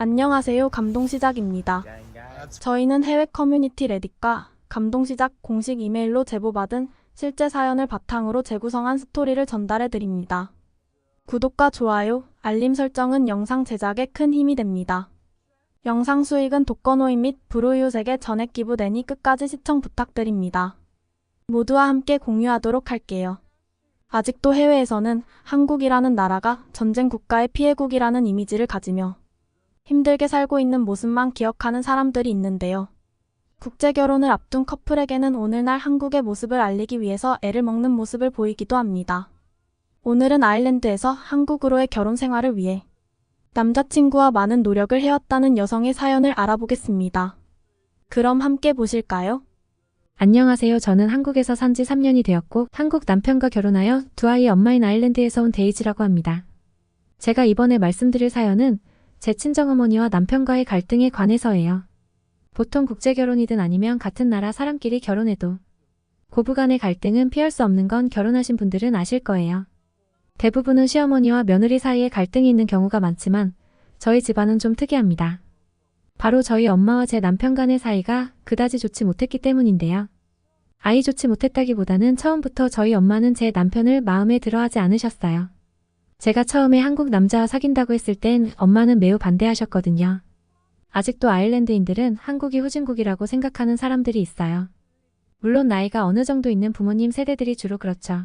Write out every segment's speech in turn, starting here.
안녕하세요. 감동시작입니다. 저희는 해외 커뮤니티 레딧과 감동시작 공식 이메일로 제보받은 실제 사연을 바탕으로 재구성한 스토리를 전달해 드립니다. 구독과 좋아요, 알림 설정은 영상 제작에 큰 힘이 됩니다. 영상 수익은 독거노인 및 불우이웃에게 전액 기부되니 끝까지 시청 부탁드립니다. 모두와 함께 공유하도록 할게요. 아직도 해외에서는 한국이라는 나라가 전쟁 국가의 피해국이라는 이미지를 가지며 힘들게 살고 있는 모습만 기억하는 사람들이 있는데요. 국제결혼을 앞둔 커플에게는 오늘날 한국의 모습을 알리기 위해서 애를 먹는 모습을 보이기도 합니다. 오늘은 아일랜드에서 한국으로의 결혼 생활을 위해 남자친구와 많은 노력을 해왔다는 여성의 사연을 알아보겠습니다. 그럼 함께 보실까요? 안녕하세요. 저는 한국에서 산 지 3년이 되었고 한국 남편과 결혼하여 두 아이의 엄마인 아일랜드에서 온 데이지라고 합니다. 제가 이번에 말씀드릴 사연은 제 친정어머니와 남편과의 갈등에 관해서예요. 보통 국제결혼이든 아니면 같은 나라 사람끼리 결혼해도 고부간의 갈등은 피할 수 없는 건 결혼하신 분들은 아실 거예요. 대부분은 시어머니와 며느리 사이에 갈등이 있는 경우가 많지만 저희 집안은 좀 특이합니다. 바로 저희 엄마와 제 남편 간의 사이가 그다지 좋지 못했기 때문인데요. 아이 좋지 못했다기보다는 처음부터 저희 엄마는 제 남편을 마음에 들어하지 않으셨어요. 제가 처음에 한국 남자와 사귄다고 했을 땐 엄마는 매우 반대하셨거든요. 아직도 아일랜드인들은 한국이 후진국이라고 생각하는 사람들이 있어요. 물론 나이가 어느 정도 있는 부모님 세대들이 주로 그렇죠.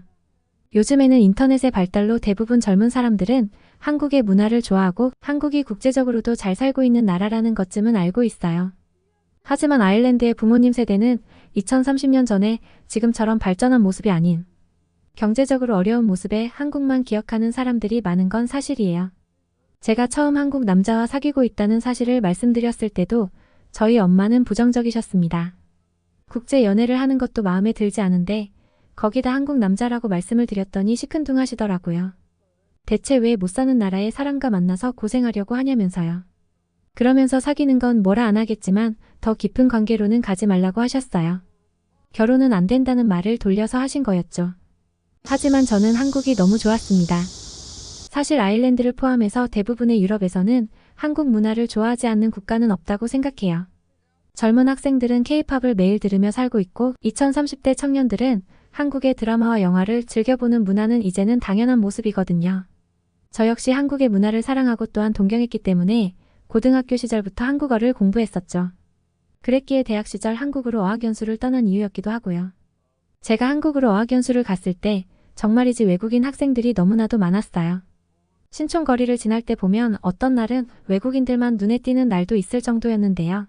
요즘에는 인터넷의 발달로 대부분 젊은 사람들은 한국의 문화를 좋아하고 한국이 국제적으로도 잘 살고 있는 나라라는 것쯤은 알고 있어요. 하지만 아일랜드의 부모님 세대는 2030년 전에 지금처럼 발전한 모습이 아닌 경제적으로 어려운 모습에 한국만 기억하는 사람들이 많은 건 사실이에요. 제가 처음 한국 남자와 사귀고 있다는 사실을 말씀드렸을 때도 저희 엄마는 부정적이셨습니다. 국제 연애를 하는 것도 마음에 들지 않은데 거기다 한국 남자라고 말씀을 드렸더니 시큰둥하시더라고요. 대체 왜 못 사는 나라의 사람과 만나서 고생하려고 하냐면서요. 그러면서 사귀는 건 뭐라 안 하겠지만 더 깊은 관계로는 가지 말라고 하셨어요. 결혼은 안 된다는 말을 돌려서 하신 거였죠. 하지만 저는 한국이 너무 좋았습니다. 사실 아일랜드를 포함해서 대부분의 유럽에서는 한국 문화를 좋아하지 않는 국가는 없다고 생각해요. 젊은 학생들은 K-팝을 매일 들으며 살고 있고 2030대 청년들은 한국의 드라마와 영화를 즐겨보는 문화는 이제는 당연한 모습이거든요. 저 역시 한국의 문화를 사랑하고 또한 동경했기 때문에 고등학교 시절부터 한국어를 공부했었죠. 그랬기에 대학 시절 한국으로 어학연수를 떠난 이유였기도 하고요. 제가 한국으로 어학연수를 갔을 때 정말이지 외국인 학생들이 너무나도 많았어요. 신촌거리를 지날 때 보면 어떤 날은 외국인들만 눈에 띄는 날도 있을 정도였는데요.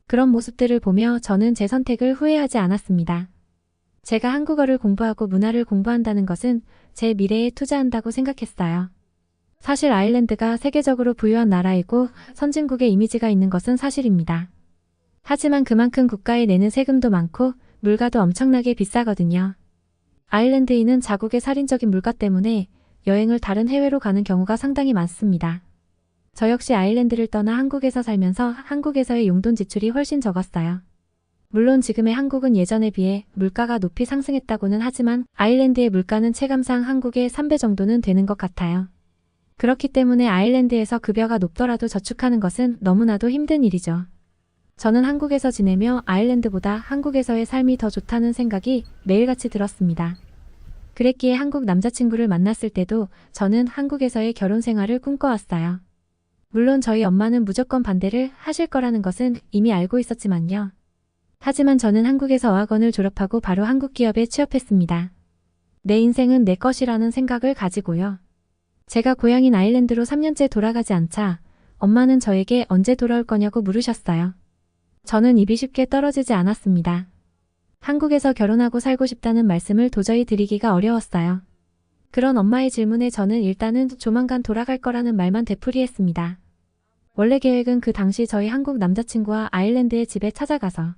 그런 모습들을 보며 저는 제 선택을 후회하지 않았습니다. 제가 한국어를 공부하고 문화를 공부한다는 것은 제 미래에 투자한다고 생각했어요. 사실 아일랜드가 세계적으로 부유한 나라이고 선진국의 이미지가 있는 것은 사실입니다. 하지만 그만큼 국가에 내는 세금도 많고 물가도 엄청나게 비싸거든요. 아일랜드인은 자국의 살인적인 물가 때문에 여행을 다른 해외로 가는 경우가 상당히 많습니다. 저 역시 아일랜드를 떠나 한국에서 살면서 한국에서의 용돈 지출이 훨씬 적었어요. 물론 지금의 한국은 예전에 비해 물가가 높이 상승했다고는 하지만 아일랜드의 물가는 체감상 한국의 3배 정도는 되는 것 같아요. 그렇기 때문에 아일랜드에서 급여가 높더라도 저축하는 것은 너무나도 힘든 일이죠. 저는 한국에서 지내며 아일랜드보다 한국에서의 삶이 더 좋다는 생각이 매일같이 들었습니다. 그랬기에 한국 남자친구를 만났을 때도 저는 한국에서의 결혼 생활을 꿈꿔왔어요. 물론 저희 엄마는 무조건 반대를 하실 거라는 것은 이미 알고 있었지만요. 하지만 저는 한국에서 어학원을 졸업하고 바로 한국 기업에 취업했습니다. 내 인생은 내 것이라는 생각을 가지고요. 제가 고향인 아일랜드로 3년째 돌아가지 않자 엄마는 저에게 언제 돌아올 거냐고 물으셨어요. 저는 입이 쉽게 떨어지지 않았습니다. 한국에서 결혼하고 살고 싶다는 말씀을 도저히 드리기가 어려웠어요. 그런 엄마의 질문에 저는 일단은 조만간 돌아갈 거라는 말만 되풀이했습니다. 원래 계획은 그 당시 저희 한국 남자친구와 아일랜드의 집에 찾아가서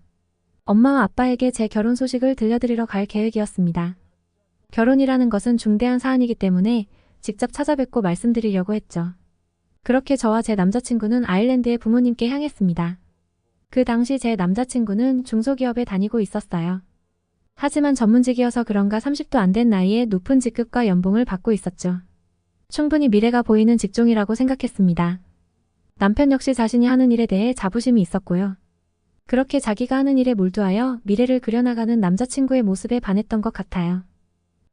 엄마와 아빠에게 제 결혼 소식을 들려드리러 갈 계획이었습니다. 결혼이라는 것은 중대한 사안이기 때문에 직접 찾아뵙고 말씀드리려고 했죠. 그렇게 저와 제 남자친구는 아일랜드의 부모님께 향했습니다. 그 당시 제 남자친구는 중소기업에 다니고 있었어요. 하지만 전문직이어서 그런가 30도 안 된 나이에 높은 직급과 연봉을 받고 있었죠. 충분히 미래가 보이는 직종이라고 생각했습니다. 남편 역시 자신이 하는 일에 대해 자부심이 있었고요. 그렇게 자기가 하는 일에 몰두하여 미래를 그려나가는 남자친구의 모습에 반했던 것 같아요.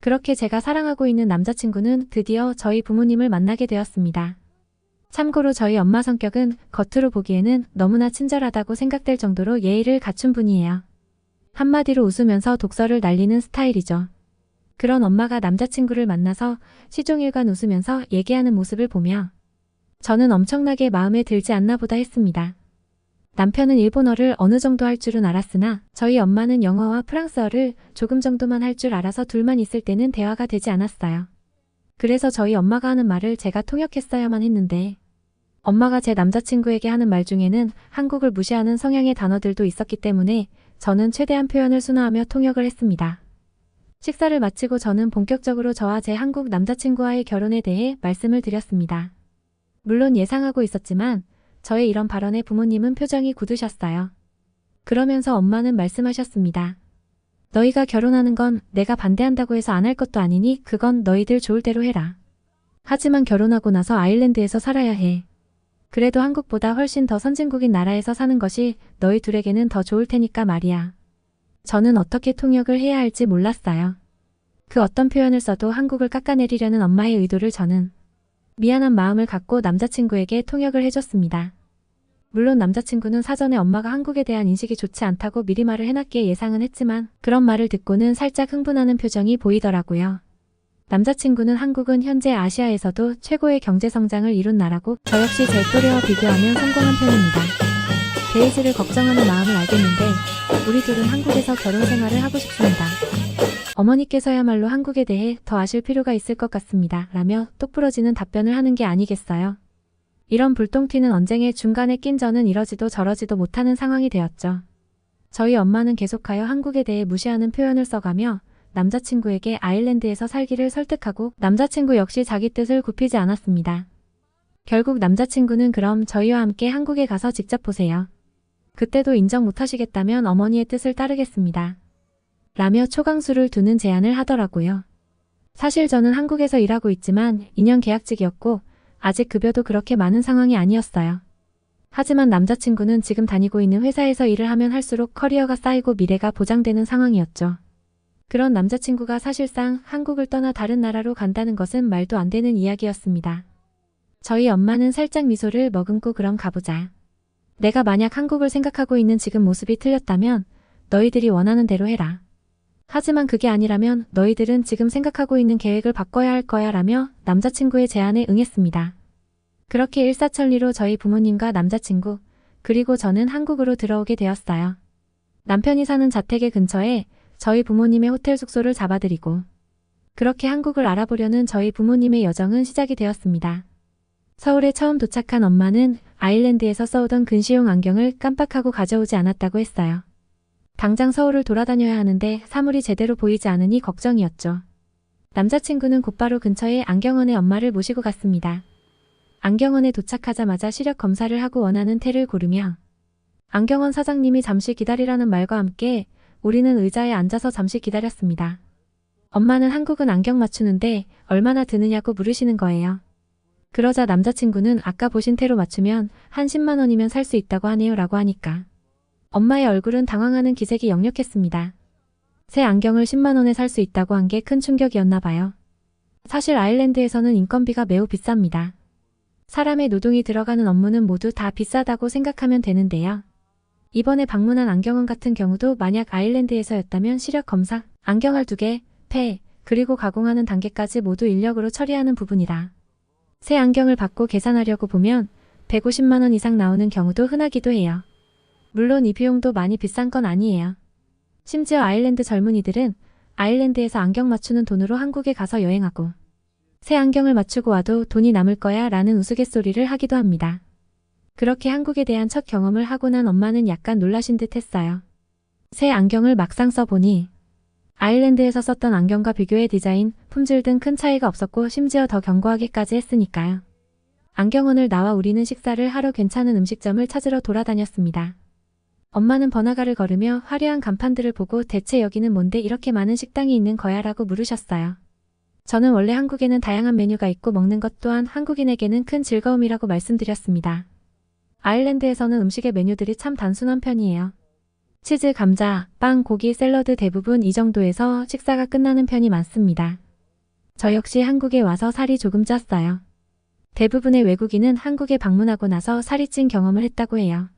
그렇게 제가 사랑하고 있는 남자친구는 드디어 저희 부모님을 만나게 되었습니다. 참고로 저희 엄마 성격은 겉으로 보기에는 너무나 친절하다고 생각될 정도로 예의를 갖춘 분이에요. 한마디로 웃으면서 독설을 날리는 스타일이죠. 그런 엄마가 남자친구를 만나서 시종일관 웃으면서 얘기하는 모습을 보며 저는 엄청나게 마음에 들지 않나 보다 했습니다. 남편은 일본어를 어느 정도 할 줄은 알았으나 저희 엄마는 영어와 프랑스어를 조금 정도만 할 줄 알아서 둘만 있을 때는 대화가 되지 않았어요. 그래서 저희 엄마가 하는 말을 제가 통역했어야만 했는데 엄마가 제 남자친구에게 하는 말 중에는 한국을 무시하는 성향의 단어들도 있었기 때문에 저는 최대한 표현을 순화하며 통역을 했습니다. 식사를 마치고 저는 본격적으로 저와 제 한국 남자친구와의 결혼에 대해 말씀을 드렸습니다. 물론 예상하고 있었지만 저의 이런 발언에 부모님은 표정이 굳으셨어요. 그러면서 엄마는 말씀하셨습니다. 너희가 결혼하는 건 내가 반대한다고 해서 안 할 것도 아니니 그건 너희들 좋을 대로 해라. 하지만 결혼하고 나서 아일랜드에서 살아야 해. 그래도 한국보다 훨씬 더 선진국인 나라에서 사는 것이 너희 둘에게는 더 좋을 테니까 말이야. 저는 어떻게 통역을 해야 할지 몰랐어요. 그 어떤 표현을 써도 한국을 깎아내리려는 엄마의 의도를 저는 미안한 마음을 갖고 남자친구에게 통역을 해줬습니다. 물론 남자친구는 사전에 엄마가 한국에 대한 인식이 좋지 않다고 미리 말을 해놨기에 예상은 했지만 그런 말을 듣고는 살짝 흥분하는 표정이 보이더라고요. 남자친구는 한국은 현재 아시아에서도 최고의 경제성장을 이룬 나라고 저 역시 제 또래와 비교하면 성공한 편입니다. 데이지를 걱정하는 마음을 알겠는데 우리 둘은 한국에서 결혼 생활을 하고 싶습니다. 어머니께서야말로 한국에 대해 더 아실 필요가 있을 것 같습니다. 라며 똑부러지는 답변을 하는 게 아니겠어요. 이런 불똥 튀는 언쟁의 중간에 낀 저는 이러지도 저러지도 못하는 상황이 되었죠. 저희 엄마는 계속하여 한국에 대해 무시하는 표현을 써가며 남자친구에게 아일랜드에서 살기를 설득하고 남자친구 역시 자기 뜻을 굽히지 않았습니다. 결국 남자친구는 그럼 저희와 함께 한국에 가서 직접 보세요. 그때도 인정 못하시겠다면 어머니의 뜻을 따르겠습니다. 라며 초강수를 두는 제안을 하더라고요. 사실 저는 한국에서 일하고 있지만 2년 계약직이었고 아직 급여도 그렇게 많은 상황이 아니었어요. 하지만 남자친구는 지금 다니고 있는 회사에서 일을 하면 할수록 커리어가 쌓이고 미래가 보장되는 상황이었죠. 그런 남자친구가 사실상 한국을 떠나 다른 나라로 간다는 것은 말도 안 되는 이야기였습니다. 저희 엄마는 살짝 미소를 머금고 그럼 가보자. 내가 만약 한국을 생각하고 있는 지금 모습이 틀렸다면 너희들이 원하는 대로 해라. 하지만 그게 아니라면 너희들은 지금 생각하고 있는 계획을 바꿔야 할 거야 라며 남자친구의 제안에 응했습니다. 그렇게 일사천리로 저희 부모님과 남자친구 그리고 저는 한국으로 들어오게 되었어요. 남편이 사는 자택의 근처에 저희 부모님의 호텔 숙소를 잡아드리고 그렇게 한국을 알아보려는 저희 부모님의 여정은 시작이 되었습니다. 서울에 처음 도착한 엄마는 아일랜드에서 써오던 근시용 안경을 깜빡하고 가져오지 않았다고 했어요. 당장 서울을 돌아다녀야 하는데 사물이 제대로 보이지 않으니 걱정이었죠. 남자친구는 곧바로 근처의 안경원의 엄마를 모시고 갔습니다. 안경원에 도착하자마자 시력 검사를 하고 원하는 테를 고르며 안경원 사장님이 잠시 기다리라는 말과 함께 우리는 의자에 앉아서 잠시 기다렸습니다. 엄마는 한국은 안경 맞추는데 얼마나 드느냐고 물으시는 거예요. 그러자 남자친구는 아까 보신 테로 맞추면 한 10만 원이면 살 수 있다고 하네요 라고 하니까 엄마의 얼굴은 당황하는 기색이 역력했습니다. 새 안경을 10만 원에 살 수 있다고 한 게 큰 충격이었나 봐요. 사실 아일랜드에서는 인건비가 매우 비쌉니다. 사람의 노동이 들어가는 업무는 모두 다 비싸다고 생각하면 되는데요. 이번에 방문한 안경원 같은 경우도 만약 아일랜드에서였다면 시력 검사, 안경알 2개, 폐, 그리고 가공하는 단계까지 모두 인력으로 처리하는 부분이라. 새 안경을 받고 계산하려고 보면 150만 원 이상 나오는 경우도 흔하기도 해요. 물론 이 비용도 많이 비싼 건 아니에요. 심지어 아일랜드 젊은이들은 아일랜드에서 안경 맞추는 돈으로 한국에 가서 여행하고 새 안경을 맞추고 와도 돈이 남을 거야 라는 우스갯소리를 하기도 합니다. 그렇게 한국에 대한 첫 경험을 하고 난 엄마는 약간 놀라신 듯 했어요. 새 안경을 막상 써보니 아일랜드에서 썼던 안경과 비교해 디자인, 품질 등 큰 차이가 없었고 심지어 더 견고하기까지 했으니까요. 안경원을 나와 우리는 식사를 하러 괜찮은 음식점을 찾으러 돌아다녔습니다. 엄마는 번화가를 걸으며 화려한 간판들을 보고 대체 여기는 뭔데 이렇게 많은 식당이 있는 거야 라고 물으셨어요. 저는 원래 한국에는 다양한 메뉴가 있고 먹는 것 또한 한국인에게는 큰 즐거움이라고 말씀드렸습니다. 아일랜드에서는 음식의 메뉴들이 참 단순한 편이에요. 치즈, 감자, 빵, 고기, 샐러드 대부분 이 정도에서 식사가 끝나는 편이 많습니다. 저 역시 한국에 와서 살이 조금 쪘어요. 대부분의 외국인은 한국에 방문하고 나서 살이 찐 경험을 했다고 해요.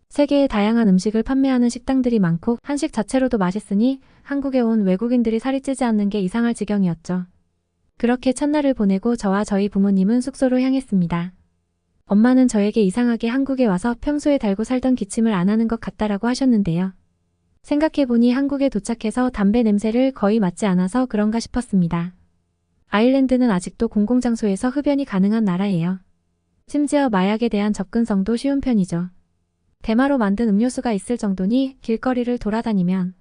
세계의 다양한 음식을 판매하는 식당들이 많고 한식 자체로도 맛있으니 한국에 온 외국인들이 살이 찌지 않는 게 이상할 지경이었죠. 그렇게 첫날을 보내고 저와 저희 부모님은 숙소로 향했습니다. 엄마는 저에게 이상하게 한국에 와서 평소에 달고 살던 기침을 안 하는 것 같다라고 하셨는데요. 생각해보니 한국에 도착해서 담배 냄새를 거의 맡지 않아서 그런가 싶었습니다. 아일랜드는 아직도 공공장소에서 흡연이 가능한 나라예요. 심지어 마약에 대한 접근성도 쉬운 편이죠. 대마로 만든 음료수가 있을 정도니 길거리를 돌아다니면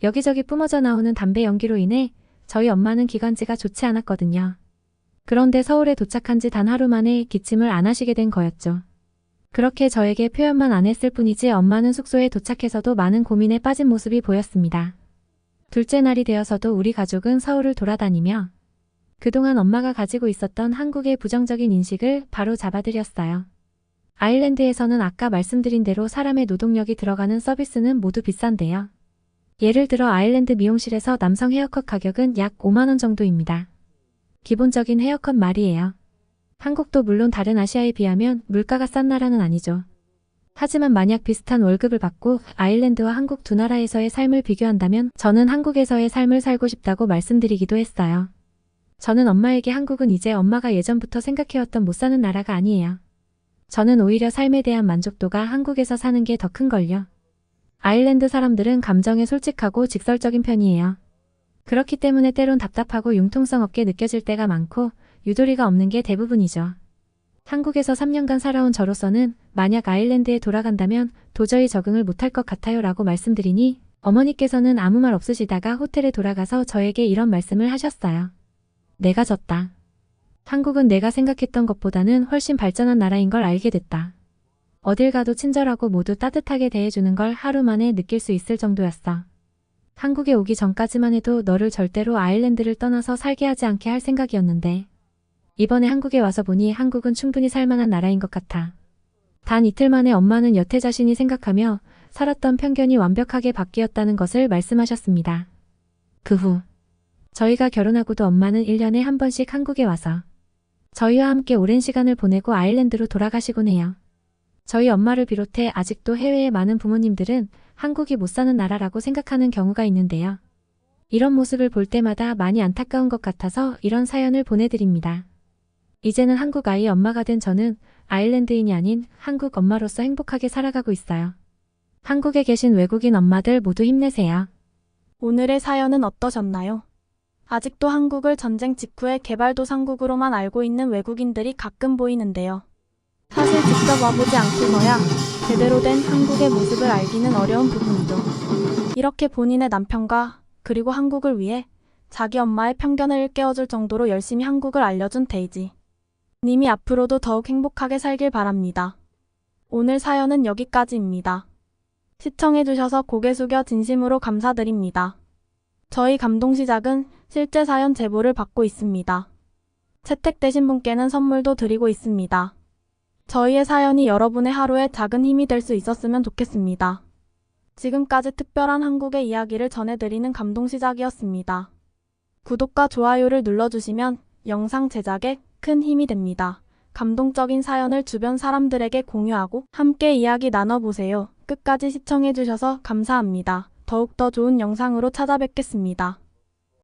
여기저기 뿜어져 나오는 담배 연기로 인해 저희 엄마는 기관지가 좋지 않았거든요. 그런데 서울에 도착한 지 단 하루 만에 기침을 안 하시게 된 거였죠. 그렇게 저에게 표현만 안 했을 뿐이지 엄마는 숙소에 도착해서도 많은 고민에 빠진 모습이 보였습니다. 둘째 날이 되어서도 우리 가족은 서울을 돌아다니며 그동안 엄마가 가지고 있었던 한국의 부정적인 인식을 바로 잡아드렸어요. 아일랜드에서는 아까 말씀드린 대로 사람의 노동력이 들어가는 서비스는 모두 비싼데요. 예를 들어 아일랜드 미용실에서 남성 헤어컷 가격은 약 5만 원 정도입니다. 기본적인 헤어컷 말이에요. 한국도 물론 다른 아시아에 비하면 물가가 싼 나라는 아니죠. 하지만 만약 비슷한 월급을 받고 아일랜드와 한국 두 나라에서의 삶을 비교한다면 저는 한국에서의 삶을 살고 싶다고 말씀드리기도 했어요. 저는 엄마에게 한국은 이제 엄마가 예전부터 생각해왔던 못 사는 나라가 아니에요. 저는 오히려 삶에 대한 만족도가 한국에서 사는 게 더 큰걸요. 아일랜드 사람들은 감정에 솔직하고 직설적인 편이에요. 그렇기 때문에 때론 답답하고 융통성 없게 느껴질 때가 많고 유도리가 없는 게 대부분이죠. 한국에서 3년간 살아온 저로서는 만약 아일랜드에 돌아간다면 도저히 적응을 못할 것 같아요 라고 말씀드리니 어머니께서는 아무 말 없으시다가 호텔에 돌아가서 저에게 이런 말씀을 하셨어요. 내가 졌다. 한국은 내가 생각했던 것보다는 훨씬 발전한 나라인 걸 알게 됐다. 어딜 가도 친절하고 모두 따뜻하게 대해주는 걸 하루 만에 느낄 수 있을 정도였어. 한국에 오기 전까지만 해도 너를 절대로 아일랜드를 떠나서 살게 하지 않게 할 생각이었는데 이번에 한국에 와서 보니 한국은 충분히 살만한 나라인 것 같아. 단 이틀 만에 엄마는 여태 자신이 생각하며 살았던 편견이 완벽하게 바뀌었다는 것을 말씀하셨습니다. 그 후 저희가 결혼하고도 엄마는 1년에 한 번씩 한국에 와서 저희와 함께 오랜 시간을 보내고 아일랜드로 돌아가시곤 해요. 저희 엄마를 비롯해 아직도 해외의 많은 부모님들은 한국이 못 사는 나라라고 생각하는 경우가 있는데요. 이런 모습을 볼 때마다 많이 안타까운 것 같아서 이런 사연을 보내드립니다. 이제는 한국 아이의 엄마가 된 저는 아일랜드인이 아닌 한국 엄마로서 행복하게 살아가고 있어요. 한국에 계신 외국인 엄마들 모두 힘내세요. 오늘의 사연은 어떠셨나요? 아직도 한국을 전쟁 직후의 개발도상국으로만 알고 있는 외국인들이 가끔 보이는데요. 사실 직접 와보지 않고서야 제대로 된 한국의 모습을 알기는 어려운 부분이죠. 이렇게 본인의 남편과 그리고 한국을 위해 자기 엄마의 편견을 일깨워줄 정도로 열심히 한국을 알려준 데이지 님이 앞으로도 더욱 행복하게 살길 바랍니다. 오늘 사연은 여기까지입니다. 시청해주셔서 고개 숙여 진심으로 감사드립니다. 저희 감동시작은 실제 사연 제보를 받고 있습니다. 채택되신 분께는 선물도 드리고 있습니다. 저희의 사연이 여러분의 하루에 작은 힘이 될 수 있었으면 좋겠습니다. 지금까지 특별한 한국의 이야기를 전해드리는 감동시작이었습니다. 구독과 좋아요를 눌러주시면 영상 제작에 큰 힘이 됩니다. 감동적인 사연을 주변 사람들에게 공유하고 함께 이야기 나눠보세요. 끝까지 시청해주셔서 감사합니다. 더욱더 좋은 영상으로 찾아뵙겠습니다.